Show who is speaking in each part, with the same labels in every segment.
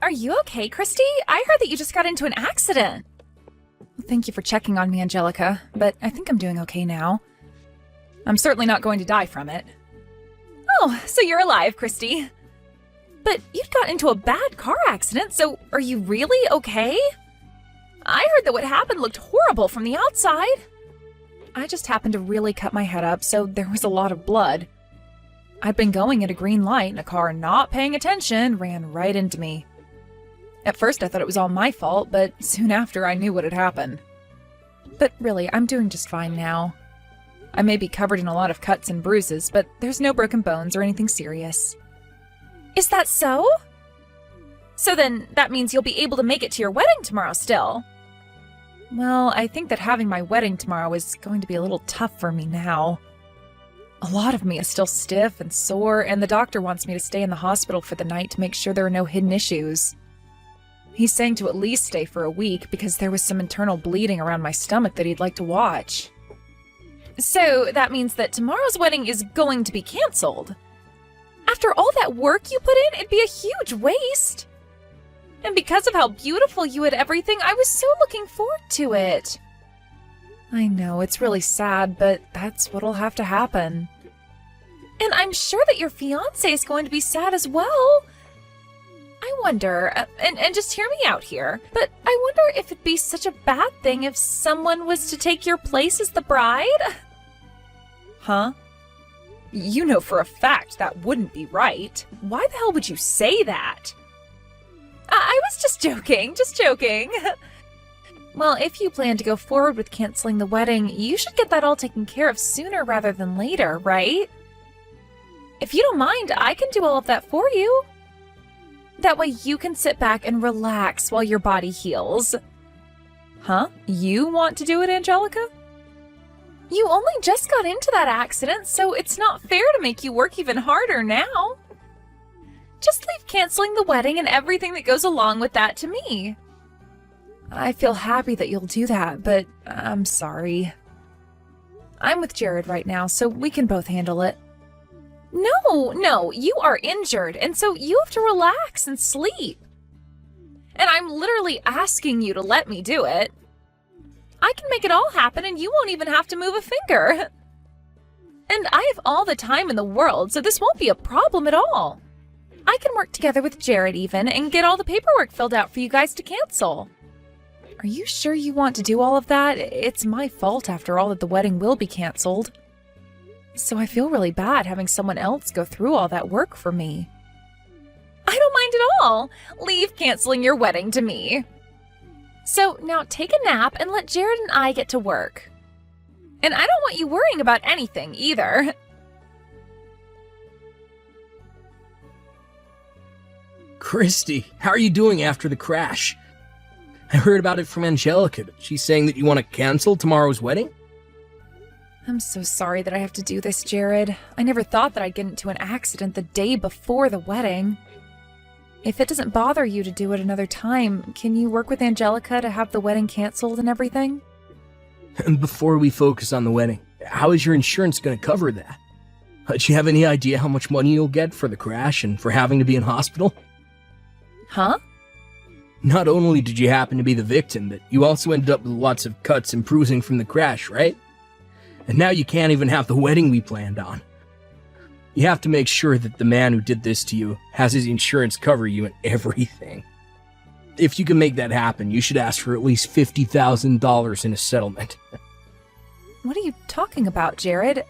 Speaker 1: Are you okay, Christy? I heard that you just got into an accident. Well, thank you for checking on me, Angelica, but I think I'm doing okay now. I'm certainly not going to die from it. Oh, so you're alive, Christy. But you got into a bad car accident, so are you really okay? I heard that what happened looked horrible from the outside. I just happened to really cut my head up, so there was a lot of blood. I'd been going at a green light, and a car not paying attention ran right into me. At first I thought it was all my fault, but soon after I knew what had happened. But really, I'm doing just fine now. I may be covered in a lot of cuts and bruises, but there's no broken bones or anything serious. Is that so? So then, that means you'll be able to make it to your wedding tomorrow still. Well, I think that having my wedding tomorrow is going to be a little tough for me now. A lot of me is still stiff and sore, and the doctor wants me to stay in the hospital for the night to make sure there are no hidden issues. He's saying to at least stay for a week because there was some internal bleeding around my stomach that he'd like to watch. So that means that tomorrow's wedding is going to be canceled. After all that work you put in, it'd be a huge waste. And because of how beautiful you had everything, I was so looking forward to it. I know, it's really sad, but that's what'll have to happen. And I'm sure that your fiancé is going to be sad as well. I wonder, and just hear me out here, but I wonder if it'd be such a bad thing if someone was to take your place as the bride? Huh? You know for a fact that wouldn't be right. Why the hell would you say that? I was just joking. Well, if you plan to go forward with canceling the wedding, you should get that all taken care of sooner rather than later, right? If you don't mind, I can do all of that for you. That way you can sit back and relax while your body heals. Huh? You want to do it, Angelica? You only just got into that accident, so it's not fair to make you work even harder now. Just leave canceling the wedding and everything that goes along with that to me. I feel happy that you'll do that, but I'm sorry. I'm with Jared right now, so we can both handle it. No, you are injured, and so you have to relax and sleep. And I'm literally asking you to let me do it. I can make it all happen, and you won't even have to move a finger. And I have all the time in the world, so this won't be a problem at all. I can work together with Jared even, and get all the paperwork filled out for you guys to cancel. Are you sure you want to do all of that? It's my fault, after all, that the wedding will be canceled. So I feel really bad having someone else go through all that work for me. I don't mind at all. Leave canceling your wedding to me. So now take a nap and let Jared and I get to work. And I don't want you worrying about anything either.
Speaker 2: Christy, how are you doing after the crash? I heard about it from Angelica, but she's saying that you want to cancel tomorrow's wedding?
Speaker 1: I'm so sorry that I have to do this, Jared. I never thought that I'd get into an accident the day before the wedding. If it doesn't bother you to do it another time, can you work with Angelica to have the wedding canceled and everything?
Speaker 2: And before we focus on the wedding, how is your insurance going to cover that? Do you have any idea how much money you'll get for the crash and for having to be in hospital?
Speaker 1: Huh?
Speaker 2: Not only did you happen to be the victim, but you also ended up with lots of cuts and bruising from the crash, right? And now you can't even have the wedding we planned on. You have to make sure that the man who did this to you has his insurance cover you and everything. If you can make that happen, you should ask for at least $50,000 in a settlement.
Speaker 1: What are you talking about, Jared?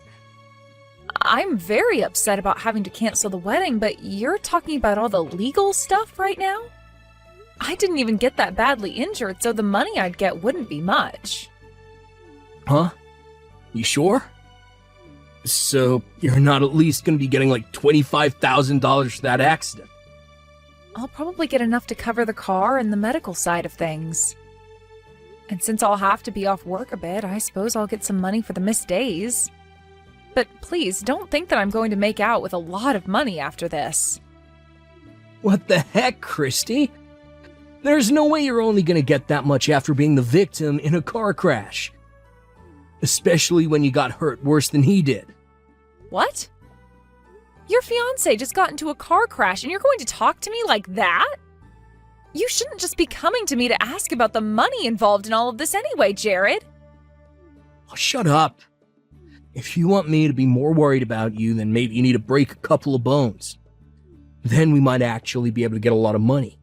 Speaker 1: I'm very upset about having to cancel the wedding, but you're talking about all the legal stuff right now? I didn't even get that badly injured, so the money I'd get wouldn't be much.
Speaker 2: Huh? You sure? So you're not at least going to be getting like $25,000 for that accident?
Speaker 1: I'll probably get enough to cover the car and the medical side of things. And since I'll have to be off work a bit, I suppose I'll get some money for the missed days. But please, don't think that I'm going to make out with a lot of money after this.
Speaker 2: What the heck, Christy? There's no way you're only going to get that much after being the victim in a car crash. Especially when you got hurt worse than he did.
Speaker 1: What? Your fiancé just got into a car crash and you're going to talk to me like that? You shouldn't just be coming to me to ask about the money involved in all of this anyway, Jared.
Speaker 2: Oh, shut up. If you want me to be more worried about you, then maybe you need to break a couple of bones. Then we might actually be able to get a lot of money.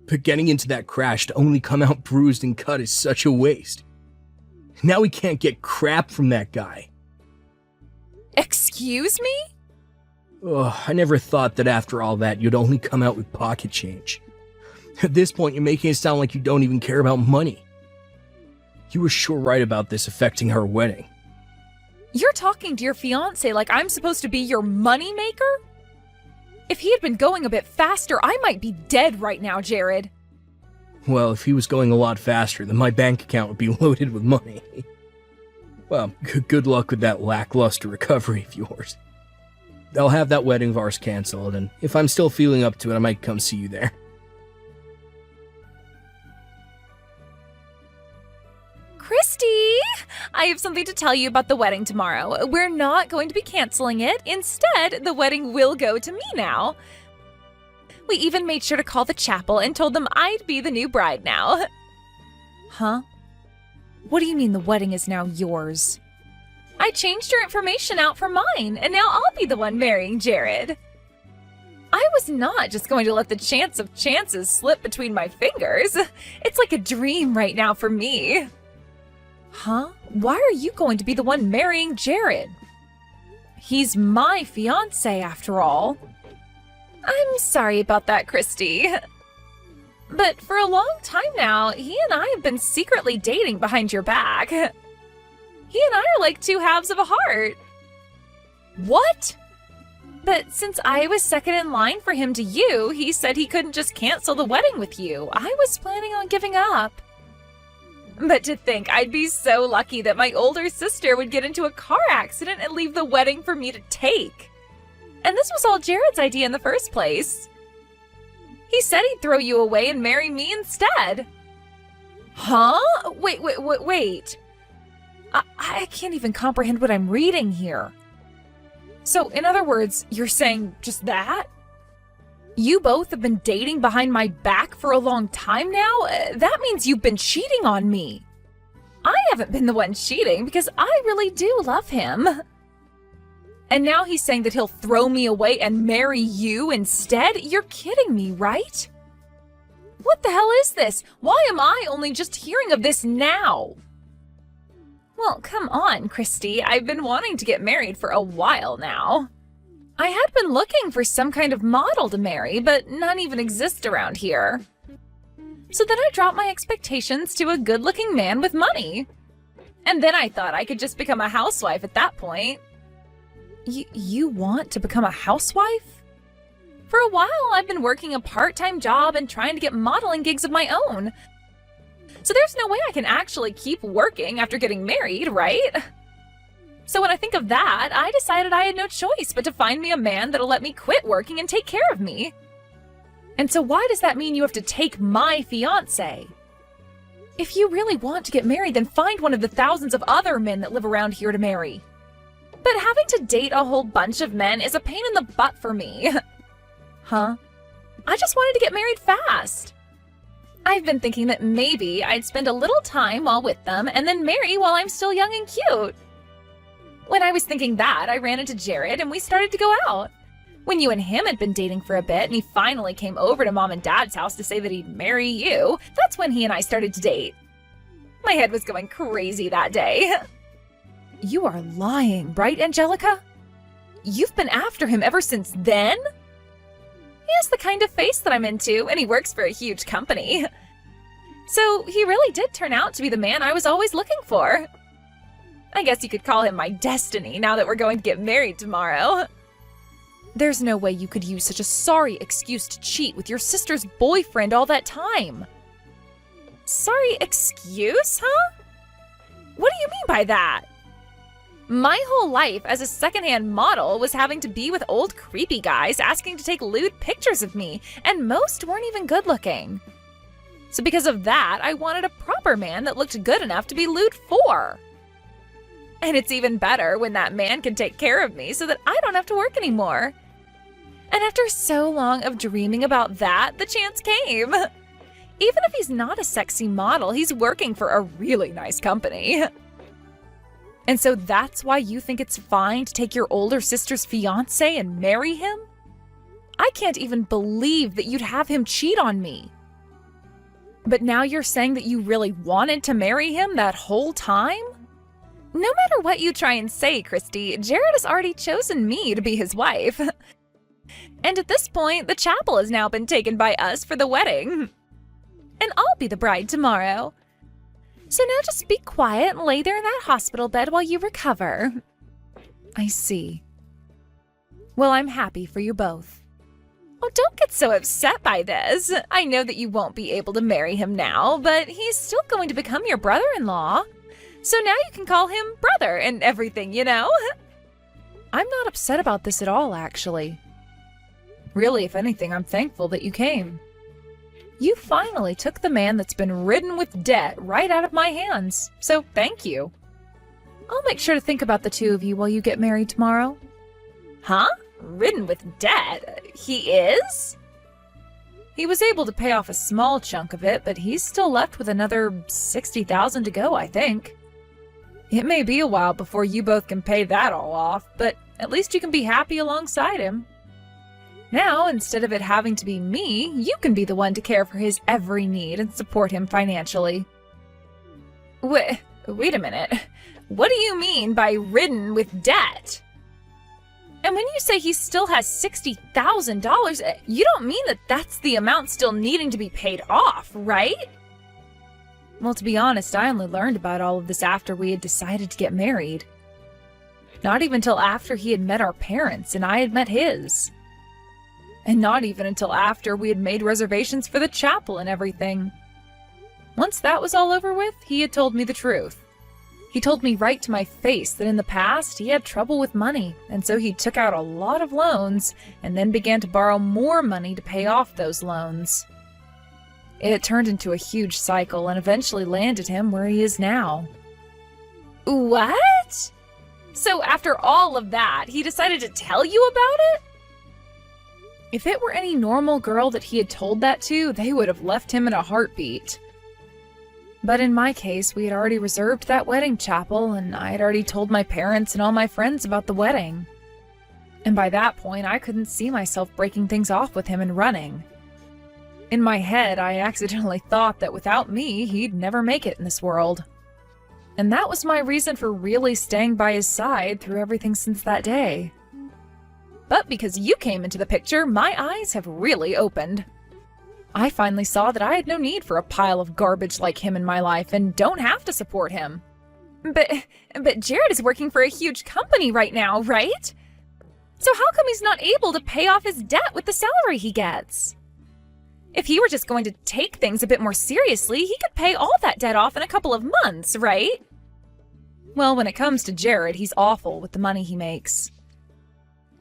Speaker 2: But getting into that crash to only come out bruised and cut is such a waste. Now we can't get crap from that guy.
Speaker 1: Excuse me?
Speaker 2: Ugh, I never thought that after all that you'd only come out with pocket change. At this point, you're making it sound like you don't even care about money. You were sure right about this affecting our wedding.
Speaker 1: You're talking to your fiancé like I'm supposed to be your moneymaker? If he had been going a bit faster, I might be dead right now, Jared.
Speaker 2: Well, if he was going a lot faster, then my bank account would be loaded with money. Well, good luck with that lackluster recovery of yours. I'll have that wedding of ours canceled, and if I'm still feeling up to it, I might come see you there.
Speaker 1: Christy! I have something to tell you about the wedding tomorrow. We're not going to be canceling it. Instead, the wedding will go to me now. We even made sure to call the chapel and told them I'd be the new bride now. Huh? What do you mean the wedding is now yours? I changed your information out for mine, and now I'll be the one marrying Jared. I was not just going to let the chance of chances slip between my fingers. It's like a dream right now for me. Huh? Why are you going to be the one marrying Jared? He's my fiancé, after all. I'm sorry about that, Christy. But for a long time now, he and I have been secretly dating behind your back. He and I are like two halves of a heart. What? But since I was second in line for him to you, he said he couldn't just cancel the wedding with you. I was planning on giving up. But to think I'd be so lucky that my older sister would get into a car accident and leave the wedding for me to take. And this was all Jared's idea in the first place. He said he'd throw you away and marry me instead. Huh? Wait. I can't even comprehend what I'm reading here. So, in other words, you're saying just that? You both have been dating behind my back for a long time now? That means you've been cheating on me. I haven't been the one cheating because I really do love him. And now he's saying that he'll throw me away and marry you instead? You're kidding me, right? What the hell is this? Why am I only just hearing of this now? Well, come on, Christy. I've been wanting to get married for a while now. I had been looking for some kind of model to marry, but none even exist around here. So then I dropped my expectations to a good-looking man with money. And then I thought I could just become a housewife at that point. You want to become a housewife? For a while, I've been working a part-time job and trying to get modeling gigs of my own. So there's no way I can actually keep working after getting married, right? So when I think of that, I decided I had no choice but to find me a man that'll let me quit working and take care of me. And so why does that mean you have to take my fiancé? If you really want to get married, then find one of the thousands of other men that live around here to marry. But having to date a whole bunch of men is a pain in the butt for me. Huh? I just wanted to get married fast. I've been thinking that maybe I'd spend a little time while with them and then marry while I'm still young and cute. When I was thinking that, I ran into Jared and we started to go out. When you and him had been dating for a bit and he finally came over to Mom and Dad's house to say that he'd marry you, that's when he and I started to date. My head was going crazy that day. You are lying, right, Angelica? You've been after him ever since then? He has the kind of face that I'm into, and he works for a huge company. So he really did turn out to be the man I was always looking for. I guess you could call him my destiny now that we're going to get married tomorrow. There's no way you could use such a sorry excuse to cheat with your sister's boyfriend all that time. Sorry excuse, huh? What do you mean by that? My whole life as a secondhand model was having to be with old creepy guys asking to take lewd pictures of me, and most weren't even good looking. So because of that, I wanted a proper man that looked good enough to be lewd for. And it's even better when that man can take care of me so that I don't have to work anymore. And after so long of dreaming about that, the chance came. Even if he's not a sexy model, he's working for a really nice company. And so that's why you think it's fine to take your older sister's fiancé and marry him? I can't even believe that you'd have him cheat on me. But now you're saying that you really wanted to marry him that whole time? No matter what you try and say, Christy, Jared has already chosen me to be his wife. And at this point, the chapel has now been taken by us for the wedding. And I'll be the bride tomorrow. So now just be quiet and lay there in that hospital bed while you recover. I see. Well, I'm happy for you both. Oh, don't get so upset by this. I know that you won't be able to marry him now, but he's still going to become your brother-in-law. So now you can call him brother and everything, you know? I'm not upset about this at all, actually. Really, if anything, I'm thankful that you came. You finally took the man that's been ridden with debt right out of my hands, so thank you. I'll make sure to think about the two of you while you get married tomorrow. Huh? Ridden with debt? He is? He was able to pay off a small chunk of it, but he's still left with another $60,000 to go, I think. It may be a while before you both can pay that all off, but at least you can be happy alongside him. Now, instead of it having to be me, you can be the one to care for his every need and support him financially. Wait a minute. What do you mean by ridden with debt? And when you say he still has $60,000, you don't mean that that's the amount still needing to be paid off, right? Well, to be honest, I only learned about all of this after we had decided to get married. Not even till after he had met our parents and I had met his. And not even until after we had made reservations for the chapel and everything. Once that was all over with, he had told me the truth. He told me right to my face that in the past he had trouble with money, and so he took out a lot of loans and then began to borrow more money to pay off those loans. It turned into a huge cycle and eventually landed him where he is now. What? So after all of that, he decided to tell you about it? If it were any normal girl that he had told that to, they would have left him in a heartbeat. But in my case, we had already reserved that wedding chapel, and I had already told my parents and all my friends about the wedding. And by that point, I couldn't see myself breaking things off with him and running. In my head, I accidentally thought that without me, he'd never make it in this world. And that was my reason for really staying by his side through everything since that day. But because you came into the picture, my eyes have really opened. I finally saw that I had no need for a pile of garbage like him in my life and don't have to support him. But Jared is working for a huge company right now, right? So how come he's not able to pay off his debt with the salary he gets? If he were just going to take things a bit more seriously, he could pay all that debt off in a couple of months, right? Well, when it comes to Jared, he's awful with the money he makes.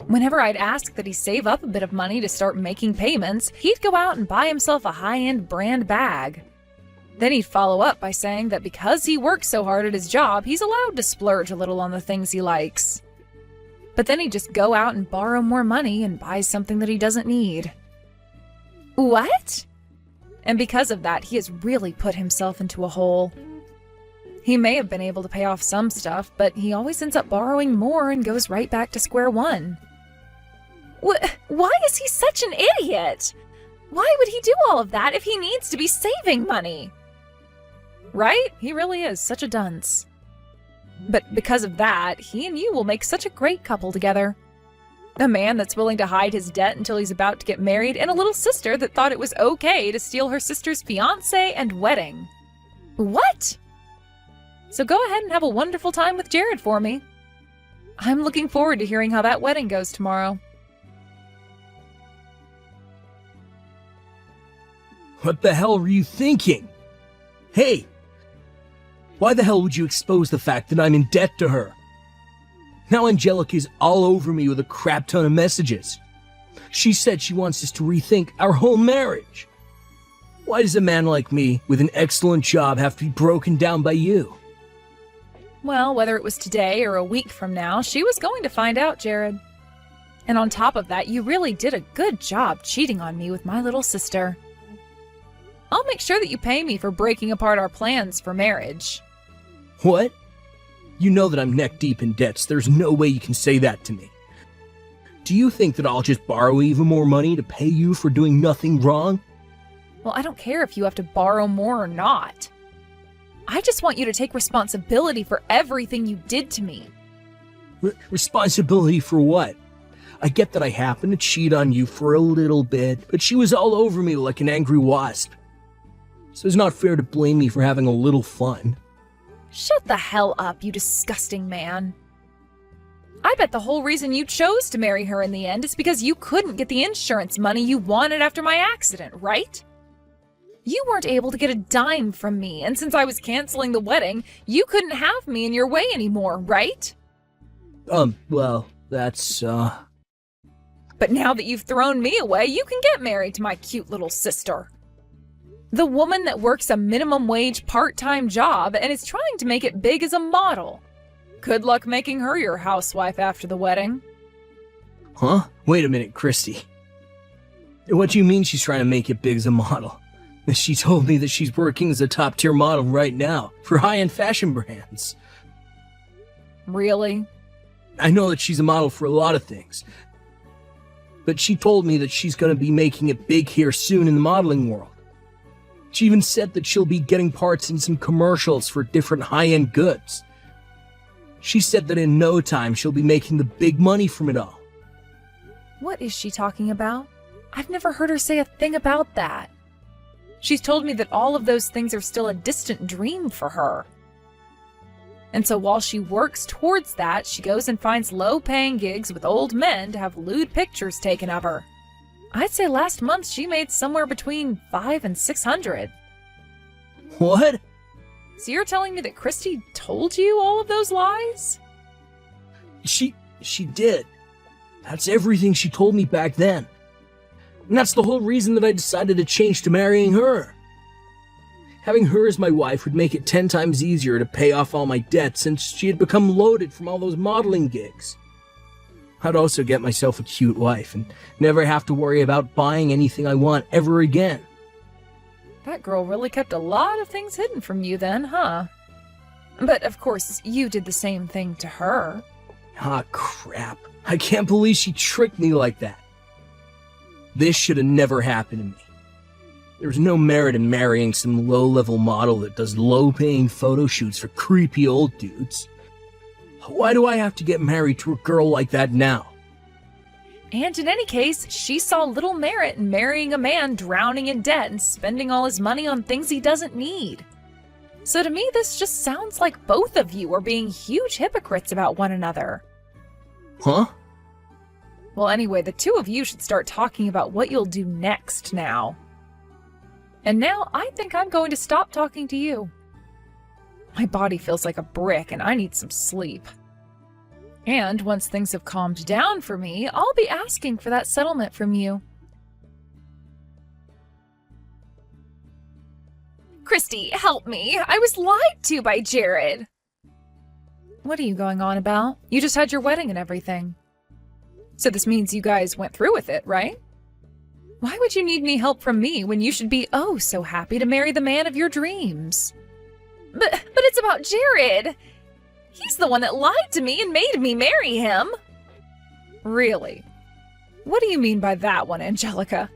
Speaker 1: Whenever I'd ask that he save up a bit of money to start making payments, he'd go out and buy himself a high-end brand bag. Then he'd follow up by saying that because he works so hard at his job, he's allowed to splurge a little on the things he likes. But then he'd just go out and borrow more money and buy something that he doesn't need. What? And because of that, he has really put himself into a hole. He may have been able to pay off some stuff, but he always ends up borrowing more and goes right back to square one. Why is he such an idiot? Why would he do all of that if he needs to be saving money? Right? He really is such a dunce. But because of that, he and you will make such a great couple together. A man that's willing to hide his debt until he's about to get married, and a little sister that thought it was okay to steal her sister's fiancé and wedding. What? So go ahead and have a wonderful time with Jared for me. I'm looking forward to hearing how that wedding goes tomorrow.
Speaker 2: What the hell were you thinking? Hey! Why the hell would you expose the fact that I'm in debt to her? Now Angelica's all over me with a crap ton of messages. She said she wants us to rethink our whole marriage. Why does a man like me, with an excellent job, have to be broken down by you?
Speaker 1: Well, whether it was today or a week from now, she was going to find out, Jared. And on top of that, you really did a good job cheating on me with my little sister. I'll make sure that you pay me for breaking apart our plans for marriage.
Speaker 2: What? You know that I'm neck deep in debts. There's no way you can say that to me. Do you think that I'll just borrow even more money to pay you for doing nothing wrong?
Speaker 1: Well, I don't care if you have to borrow more or not. I just want you to take responsibility for everything you did to me.
Speaker 2: Responsibility for what? I get that I happened to cheat on you for a little bit, but she was all over me like an angry wasp. So it's not fair to blame me for having a little fun.
Speaker 1: Shut the hell up, you disgusting man. I bet the whole reason you chose to marry her in the end is because you couldn't get the insurance money you wanted after my accident, right? You weren't able to get a dime from me, and since I was canceling the wedding, you couldn't have me in your way anymore, right?
Speaker 2: Well, that's,
Speaker 1: But now that you've thrown me away, you can get married to my cute little sister. The woman that works a minimum wage part-time job and is trying to make it big as a model. Good luck making her your housewife after the wedding.
Speaker 2: Huh? Wait a minute, Christy. What do you mean she's trying to make it big as a model? She told me that she's working as a top-tier model right now for high-end fashion brands.
Speaker 1: Really?
Speaker 2: I know that she's a model for a lot of things. But she told me that she's going to be making it big here soon in the modeling world. She even said that she'll be getting parts in some commercials for different high-end goods. She said that in no time she'll be making the big money from it all.
Speaker 1: What is she talking about? I've never heard her say a thing about that. She's told me that all of those things are still a distant dream for her. And so while she works towards that, she goes and finds low-paying gigs with old men to have lewd pictures taken of her. I'd say last month she made somewhere between $500 and $600.
Speaker 2: What?
Speaker 1: So you're telling me that Christy told you all of those lies?
Speaker 2: She did. That's everything she told me back then. And that's the whole reason that I decided to change to marrying her. Having her as my wife would make it 10 times easier to pay off all my debts since she had become loaded from all those modeling gigs. I'd also get myself a cute wife and never have to worry about buying anything I want ever again.
Speaker 1: That girl really kept a lot of things hidden from you then, huh? But of course, you did the same thing to her.
Speaker 2: Ah, crap. I can't believe she tricked me like that. This should have never happened to me. There's no merit in marrying some low-level model that does low-paying photo shoots for creepy old dudes. Why do I have to get married to a girl like that now?
Speaker 1: And in any case, she saw little merit in marrying a man drowning in debt and spending all his money on things he doesn't need. So to me, this just sounds like both of you are being huge hypocrites about one another.
Speaker 2: Huh?
Speaker 1: Well, anyway, the two of you should start talking about what you'll do next now. And now I think I'm going to stop talking to you. My body feels like a brick and I need some sleep. And once things have calmed down for me, I'll be asking for that settlement from you. Christy, help me. I was lied to by Jared. What are you going on about? You just had your wedding and everything. So this means you guys went through with it, right? Why would you need any help from me when you should be oh so happy to marry the man of your dreams? But it's about Jared. He's the one that lied to me and made me marry him. Really? What do you mean by that one, Angelica?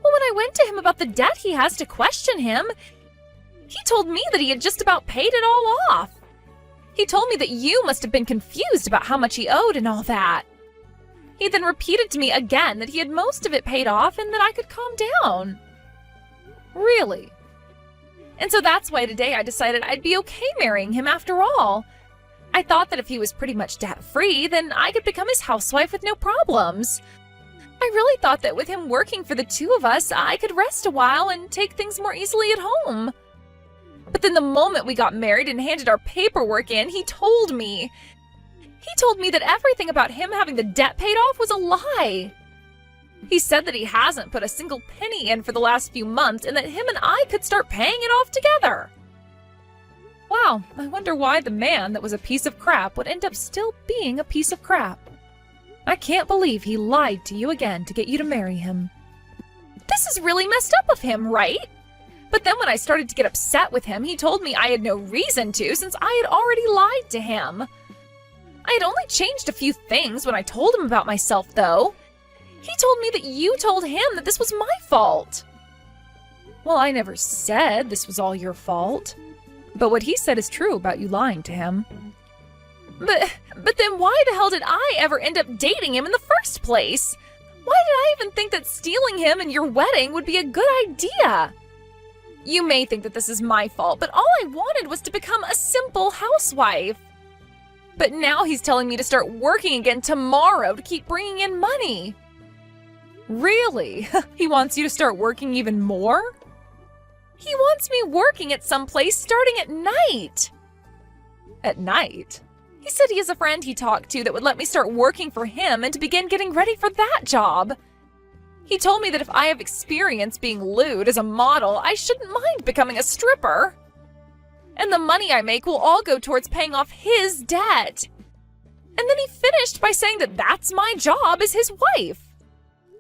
Speaker 1: Well, when I went to him about the debt he has to question him, he told me that he had just about paid it all off. He told me that you must have been confused about how much he owed and all that. He then repeated to me again that he had most of it paid off and that I could calm down. Really? And so that's why today I decided I'd be okay marrying him after all. I thought that if he was pretty much debt-free, then I could become his housewife with no problems. I really thought that with him working for the two of us, I could rest a while and take things more easily at home. But then the moment we got married and handed our paperwork in, he told me that everything about him having the debt paid off was a lie. He said that he hasn't put a single penny in for the last few months and that him and I could start paying it off together. Wow, I wonder why the man that was a piece of crap would end up still being a piece of crap. I can't believe he lied to you again to get you to marry him. This is really messed up of him, right? But then when I started to get upset with him, he told me I had no reason to since I had already lied to him. I had only changed a few things when I told him about myself, though. He told me that you told him that this was my fault. Well, I never said this was all your fault. But what he said is true about you lying to him. But then why the hell did I ever end up dating him in the first place? Why did I even think that stealing him and your wedding would be a good idea? You may think that this is my fault, but all I wanted was to become a simple housewife. But now he's telling me to start working again tomorrow to keep bringing in money. Really? He wants you to start working even more? He wants me working at some place starting at night. At night? He said he has a friend he talked to that would let me start working for him and to begin getting ready for that job. He told me that if I have experience being lewd as a model, I shouldn't mind becoming a stripper. And the money I make will all go towards paying off his debt. And then he finished by saying that that's my job as his wife.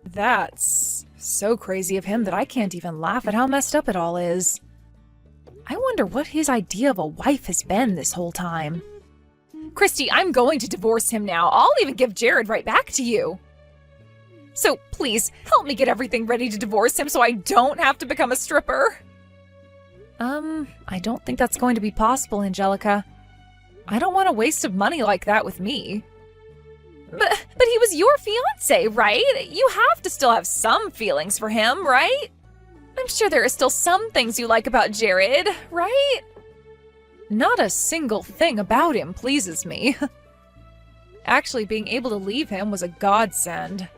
Speaker 1: That's so crazy of him that I can't even laugh at how messed up it all is. I wonder what his idea of a wife has been this whole time. Christy, I'm going to divorce him now. I'll even give Jared right back to you. So please, help me get everything ready to divorce him so I don't have to become a stripper. I don't think that's going to be possible, Angelica. I don't want a waste of money like that with me. But he was your fiancé, right? You have to still have some feelings for him, right? I'm sure there are still some things you like about Jared, right? Not a single thing about him pleases me. Actually, being able to leave him was a godsend.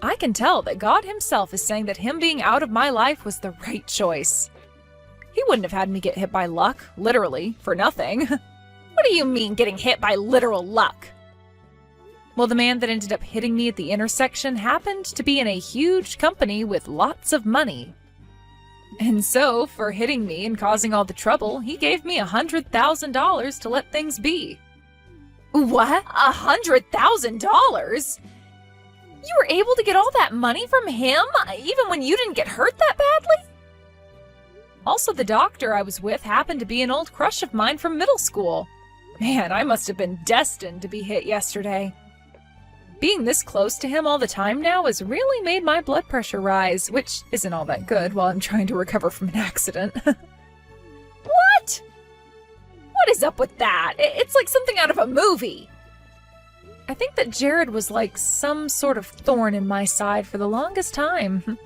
Speaker 1: I can tell that God himself is saying that him being out of my life was the right choice. He wouldn't have had me get hit by luck, literally, for nothing. What do you mean, getting hit by literal luck? Well, the man that ended up hitting me at the intersection happened to be in a huge company with lots of money. And so, for hitting me and causing all the trouble, he gave me $100,000 to let things be. What? $100,000? You were able to get all that money from him, even when you didn't get hurt that badly? Also, the doctor I was with happened to be an old crush of mine from middle school. Man, I must have been destined to be hit yesterday. Being this close to him all the time now has really made my blood pressure rise, which isn't all that good while I'm trying to recover from an accident. What? What is up with that? It's like something out of a movie. I think that Jared was like some sort of thorn in my side for the longest time.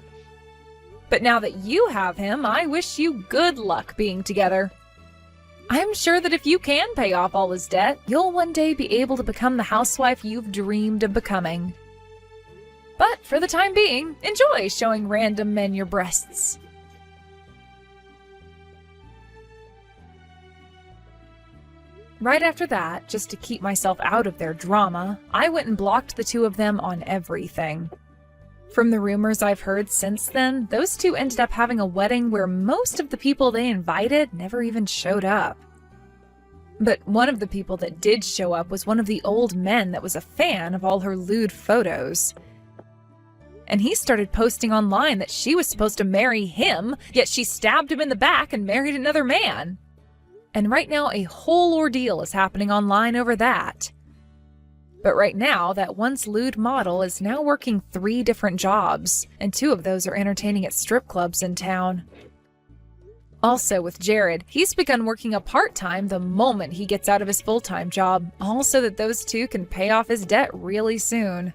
Speaker 1: But now that you have him, I wish you good luck being together. I'm sure that if you can pay off all his debt, you'll one day be able to become the housewife you've dreamed of becoming. But for the time being, enjoy showing random men your breasts. Right after that, just to keep myself out of their drama, I went and blocked the two of them on everything. From the rumors I've heard since then, those two ended up having a wedding where most of the people they invited never even showed up. But one of the people that did show up was one of the old men that was a fan of all her lewd photos. And he started posting online that she was supposed to marry him, yet she stabbed him in the back and married another man. And right now a whole ordeal is happening online over that. But right now, that once lewd model is now working 3 different jobs, and 2 of those are entertaining at strip clubs in town. Also with Jared, he's begun working a part-time the moment he gets out of his full-time job, all so that those 2 can pay off his debt really soon.